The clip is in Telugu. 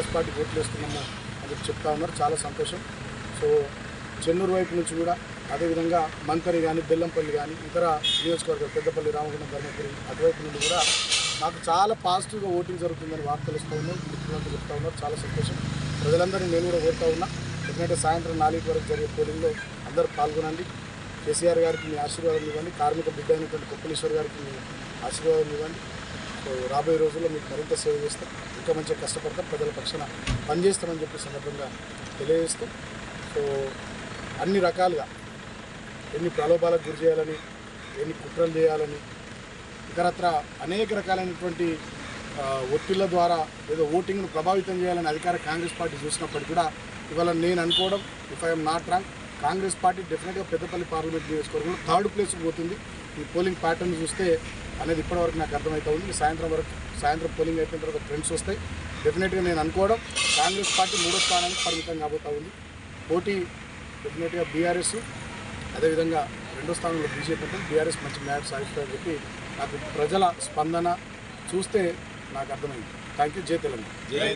కాంగ్రెస్ పార్టీకి ఓట్లు వేస్తున్నాము అని చెప్తా ఉన్నారు. చాలా సంతోషం. సో చెన్నూరు వైపు నుంచి కూడా అదేవిధంగా మంకరి కానీ బెల్లంపల్లి కానీ ఇతర నియోజకవర్గాలు పెద్దపల్లి రామగుండం ధర్మపురి అటువైపు నుండి కూడా మాకు చాలా పాజిటివ్గా ఓటింగ్ జరుగుతుందని వార్తలు వస్తూ ఉన్నాం. మిత్రులంతా చెప్తా ఉన్నారు. చాలా సంతోషం. ప్రజలందరినీ నేను కూడా కోరుతా ఉన్నా, ఎందుకంటే సాయంత్రం 4 వరకు జరిగే పోలింగ్లో అందరూ పాల్గొనండి. కేసీఆర్ గారికి మీ ఆశీర్వాదం ఇవ్వండి. కార్మిక బిడ్డ అయినటువంటి కొప్పలేశ్వర్ గారికి మీ ఆశీర్వాదం ఇవ్వండి. సో రాబోయే రోజుల్లో మీకు మరింత సేవ చేస్తాం, ఇంకా మంచిగా కష్టపడతాం, ప్రజల పక్షాన పనిచేస్తామని చెప్పి సందర్భంగా తెలియజేస్తూ, సో అన్ని రకాలుగా ఎన్ని ప్రలోభాలకు గురి చేయాలని, ఎన్ని కుట్రలు చేయాలని, ఇతరత్ర అనేక రకాలైనటువంటి ఒత్తిళ్ల ద్వారా ఏదో ఓటింగ్ను ప్రభావితం చేయాలని అధికార కాంగ్రెస్ పార్టీ చూసినప్పటికీ కూడా ఇవాళ నేను అనుకోవడం, if I'm not wrong, Congress party డెఫినెట్గా పెద్దపల్లి పార్లమెంట్ నియోజకవర్గంలో 3rd ప్లేస్కి పోతుంది. ఈ పోలింగ్ ప్యాటర్న్ చూస్తే అనేది ఇప్పటివరకు నాకు అర్థమవుతా ఉంది. సాయంత్రం పోలింగ్ అయిపోయిన తర్వాత ట్రెండ్స్ వస్తాయి. డెఫినెట్గా నేను అనుకోవడం కాంగ్రెస్ పార్టీ 3వ స్థానానికి పరిమితం కాబోతూ ఉంది. పోటీ డెఫినెట్గా బీఆర్ఎస్, అదేవిధంగా 2వ స్థానంలో బీజేపీ ఉంటుంది. బీఆర్ఎస్ మంచి మ్యాచ్ సాధిస్తుందని చెప్పి నాకు ప్రజల స్పందన చూస్తే నాకు అర్థమైంది. Thank you. జై తెలంగాణ.